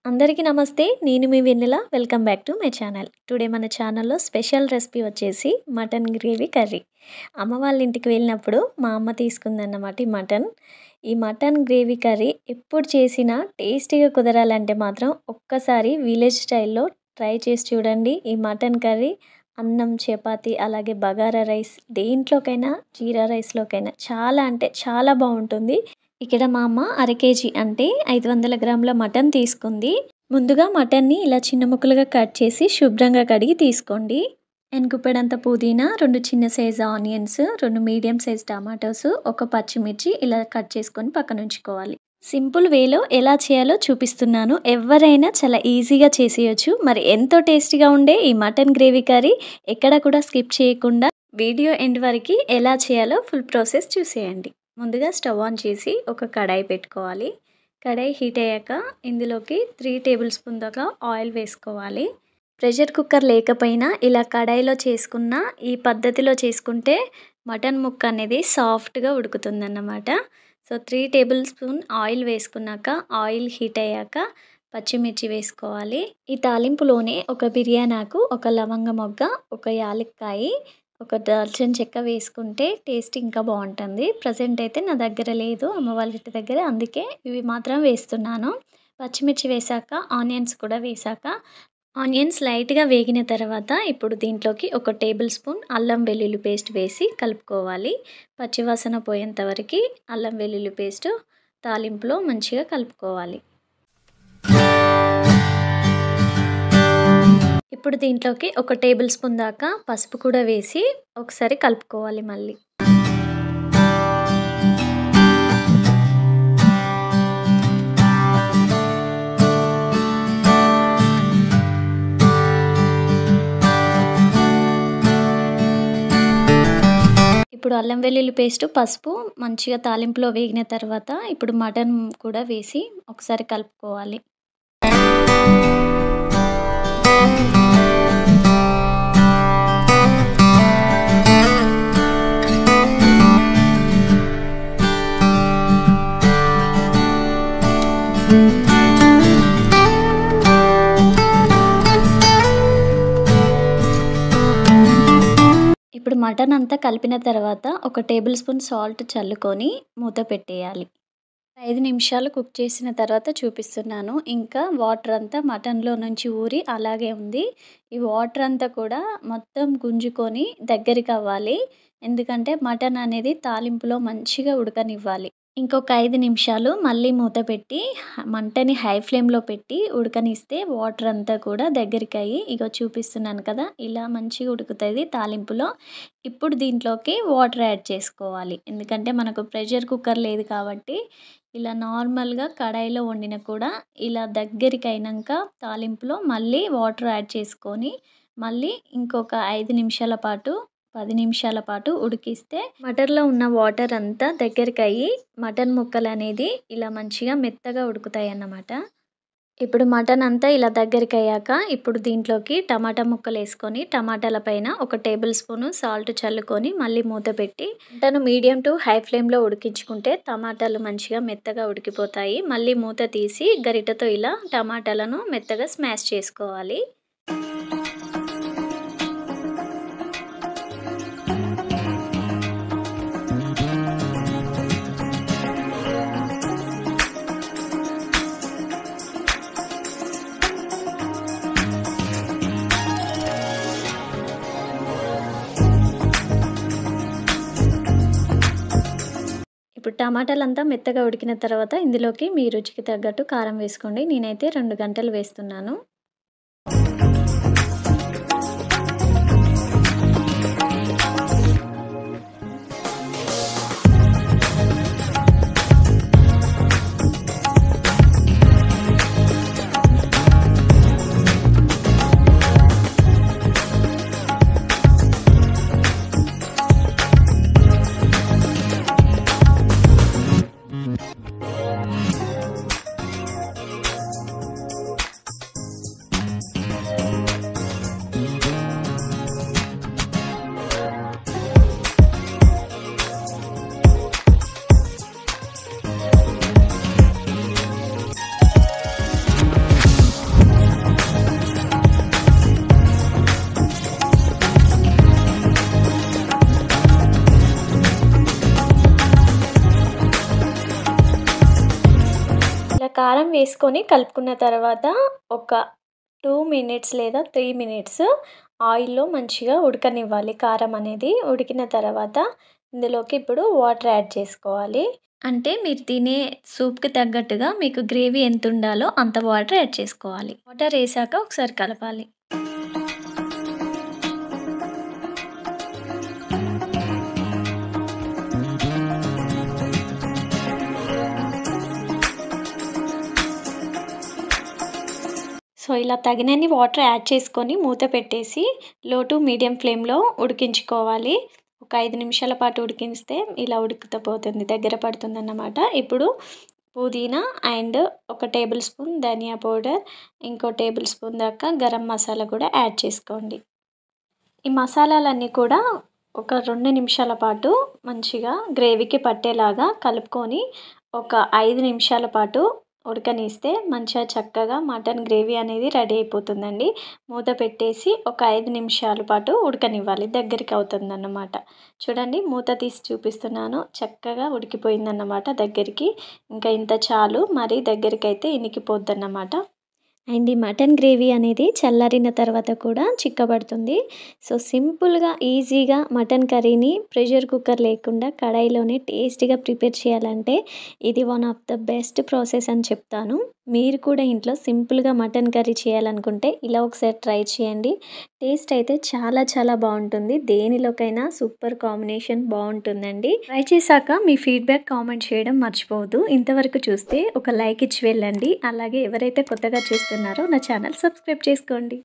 అందరికీ నమస్తే. నేను మీ Vennela. Welcome back to my channel. Today మన ఛానల్‌లో స్పెషల్ రెసిపీ వచ్చేసి మటన్ గ్రేవీ కర్రీ. అమ్మ వాళ్ళ ఇంటికి వెళ్ళినప్పుడు మా అమ్మ తీసుకుందన్నమాట ఈ మటన్. ఈ మటన్ గ్రేవీ కర్రీ ఎప్పుడు చేసినా టేస్టీగా కుదరాలంటే మాత్రం ఒక్కసారి విలేజ్ స్టైల్‌లో ట్రై చేసి చూడండి. ఈ మటన్ కర్రీ అన్నం, చపాతీ అలాగే బగారా రైస్ దేంట్లోకైనా జీరా రైస్‌లోకైనా చాలా అంటే చాలా బావుంటుంది. ఇక్కడ మా అమ్మ అర కేజీ అంటే 500 గ్రాముల మటన్ తీసుకుంది. ముందుగా మటన్ని ఇలా చిన్న ముక్కలుగా కట్ చేసి శుభ్రంగా కడిగి తీసుకోండి. గుప్పెడంత పుదీనా, 2 చిన్న size onions, 2 medium size tomatoes, ఒక పచ్చిమిర్చి ఇలా కట్ చేసుకొని పక్కన ఉంచుకోవాలి. సింపుల్ వేలో ఎలా చేయాలో చూపిస్తున్నాను. ఎవరైనా చాలా ఈజీగా చేసేయొచ్చు. మరి ఎంతో టేస్టీగా ఉండే ఈ మటన్ గ్రేవీ కర్రీ ఎక్కడ కూడా స్కిప్ చేయకుండా వీడియో ఎండ్ వరకు ఎలా చేయాలో ఫుల్ ప్రాసెస్ చూసేయండి. ముందుగా స్టవ్ ఆన్ చేసి ఒక కడాయి పెట్టుకోవాలి. కడాయి హీట్ అయ్యాక ఇందులోకి 3 టేబుల్ స్పూన్ దాకా ఆయిల్ వేసుకోవాలి. ప్రెషర్ కుక్కర్ లేకపోయినా ఇలా కడాయిలో చేసుకున్న ఈ పద్ధతిలో చేసుకుంటే మటన్ ముక్క అనేది సాఫ్ట్గా ఉడుకుతుందన్నమాట. సో 3 టేబుల్ స్పూన్ ఆయిల్ వేసుకున్నాక ఆయిల్ హీట్ అయ్యాక పచ్చిమిర్చి వేసుకోవాలి. ఈ తాలింపులోనే ఒక బిర్యానీ ఆకు, ఒక లవంగ మొగ్గ, ఒక యాలక్కాయ, ఒక దాల్చిన చెక్క వేసుకుంటే టేస్ట్ ఇంకా బాగుంటుంది. ప్రజెంట్ అయితే నా దగ్గర లేదు, అమ్మ వాళ్ళ ఇంటి దగ్గర, అందుకే ఇవి మాత్రం వేస్తున్నాను. పచ్చిమిర్చి వేసాక ఆనియన్స్ కూడా వేసాక ఆనియన్స్ లైట్గా వేగిన తర్వాత ఇప్పుడు దీంట్లోకి ఒక టేబుల్ స్పూన్ అల్లం వెల్లుల్లి పేస్ట్ వేసి కలుపుకోవాలి. పచ్చివాసన పోయేంత వరకు అల్లం వెల్లుల్లి పేస్ట్ తాలింపులో మంచిగా కలుపుకోవాలి. ఇప్పుడు దీంట్లోకి ఒక టేబుల్ స్పూన్ దాకా పసుపు కూడా వేసి ఒకసారి కలుపుకోవాలి మళ్ళీ. ఇప్పుడు అల్లం వెల్లుల్లి పేస్ట్, పసుపు మంచిగా తాలింపులో వేగిన తర్వాత ఇప్పుడు మటన్ కూడా వేసి ఒకసారి కలుపుకోవాలి. ఇప్పుడు మటన్ అంతా కలిపిన తర్వాత ఒక టేబుల్ స్పూన్ సాల్ట్ చల్లుకొని మూత పెట్టేయాలి. 5 నిమిషాలు కుక్ చేసిన తర్వాత చూపిస్తున్నాను. ఇంకా వాటర్ అంతా మటన్లో నుంచి ఊరి అలాగే ఉంది. ఈ వాటర్ అంతా కూడా మొత్తం గుంజుకొని దగ్గరికి అవ్వాలి. ఎందుకంటే మటన్ అనేది తాలింపులో మంచిగా ఉడకనివ్వాలి. ఇంకొక 5 నిమిషాలు మళ్ళీ మూత పెట్టి మంటని హై ఫ్లేమ్లో పెట్టి ఉడకనిస్తే వాటర్ అంతా కూడా దగ్గరికి అయ్యి ఇగో చూపిస్తున్నాను కదా, ఇలా మంచిగా ఉడుకుతుంది తాలింపులో. ఇప్పుడు దీంట్లోకి వాటర్ యాడ్ చేసుకోవాలి. ఎందుకంటే మనకు ప్రెషర్ కుక్కర్ లేదు కాబట్టి ఇలా నార్మల్గా కడాయిలో వండిన కూడా ఇలా దగ్గరికి అయినాక తాలింపులో మళ్ళీ వాటర్ యాడ్ చేసుకొని మళ్ళీ ఇంకొక 5 నిమిషాల పాటు 10 నిమిషాల పాటు ఉడికిస్తే మటన్లో ఉన్న వాటర్ అంతా దగ్గరికి అయ్యి మటన్ ముక్కలు అనేది ఇలా మంచిగా మెత్తగా ఉడుకుతాయి అన్నమాట. ఇప్పుడు మటన్ అంతా ఇలా దగ్గరికి అయ్యాక ఇప్పుడు దీంట్లోకి టమాటా ముక్కలు వేసుకొని టమాటాల పైన ఒక టేబుల్ స్పూన్ సాల్ట్ చల్లుకొని మళ్ళీ మూత పెట్టి మటన్ మీడియం టు హై ఫ్లేమ్లో ఉడికించుకుంటే టమాటాలు మంచిగా మెత్తగా ఉడికిపోతాయి. మళ్ళీ మూత తీసి గరిటెతో ఇలా టమాటాలను మెత్తగా స్మాష్ చేసుకోవాలి. ఇప్పుడు టమాటాలంతా మెత్తగా ఉడికిన తర్వాత ఇందులోకి మీ రుచికి తగ్గట్టు కారం వేసుకోండి. నేనైతే 2 గంటలు వేస్తున్నాను. కారం వేసుకొని కలుపుకున్న తర్వాత ఒక 2 మినిట్స్ లేదా 3 మినిట్స్ ఆయిల్‌లో మంచిగా ఉడకనివ్వాలి కారం అనేది. ఉడికిన తర్వాత ఇందులోకి ఇప్పుడు వాటర్ యాడ్ చేసుకోవాలి. అంటే మీరు తినే సూప్‌కి తగ్గట్టుగా మీకు గ్రేవీ ఎంతుండాలో అంత వాటర్ యాడ్ చేసుకోవాలి. వాటర్ ఏసాక ఒకసారి కలపాలి. సో, ఇలా తగినన్ని వాటర్ యాడ్ చేసుకొని మూత పెట్టేసి లో టు మీడియం ఫ్లేమ్‌లో ఉడికించుకోవాలి. ఒక 5 నిమిషాల పాటు ఉడికిస్తే ఇలా ఉడుకుతూ పోతుంది. దగ్గర పడుతుందన్నమాట. ఇప్పుడు పుదీనా అండ్ ఒక టేబుల్ స్పూన్ ధనియా పౌడర్, ఇంకో టేబుల్ స్పూన్ దాకా గరం మసాలా కూడా యాడ్ చేసుకోండి. ఈ మసాలాలన్నీ కూడా ఒక 2 నిమిషాల పాటు మంచిగా గ్రేవీకి పట్టేలాగా కలుపుకొని ఒక 5 నిమిషాల పాటు ఉడకనిస్తే మంచిగా చక్కగా మటన్ గ్రేవీ అనేది రెడీ అయిపోతుందండి. మూత పెట్టేసి ఒక 5 నిమిషాల పాటు ఉడకనివ్వాలి. దగ్గరికి అవుతుందన్నమాట. చూడండి మూత తీసి చూపిస్తున్నాను. చక్కగా ఉడికిపోయిందన్నమాట దగ్గరికి. ఇంకా ఇంత చాలు. మరీ దగ్గరికైతే ఇనికిపోద్దన్నమాట. అండ్ ఈ మటన్ గ్రేవీ అనేది చల్లారిన తర్వాత కూడా చిక్కబడుతుంది. సో, సింపుల్‌గా, ఈజీగా మటన్ కర్రీని ప్రెషర్ కుక్కర్ లేకుండా కడాయిలోనే టేస్టీగా ప్రిపేర్ చేయాలంటే ఇది one of the best process అని చెప్తాను. మీరు కూడా ఇంట్లో సింపుల్‌గా మటన్ కర్రీ చేయాలనుకుంటే ఇలా ఒకసారి ట్రై చేయండి. టేస్ట్ అయితే చాలా చాలా బావుంటుంది. దేనిలోకైనా సూపర్ కాంబినేషన్ బావుంటుందండి. ట్రై చేశాక మీ ఫీడ్‌బ్యాక్ కామెంట్ చేయడం మర్చిపోవద్దు. ఇంతవరకు చూస్తే ఒక లైక్ ఇచ్చి వెళ్ళండి. అలాగే ఎవరైతే కొత్తగా చూస్తున్నారో నా ఛానల్ సబ్స్క్రైబ్ చేసుకోండి.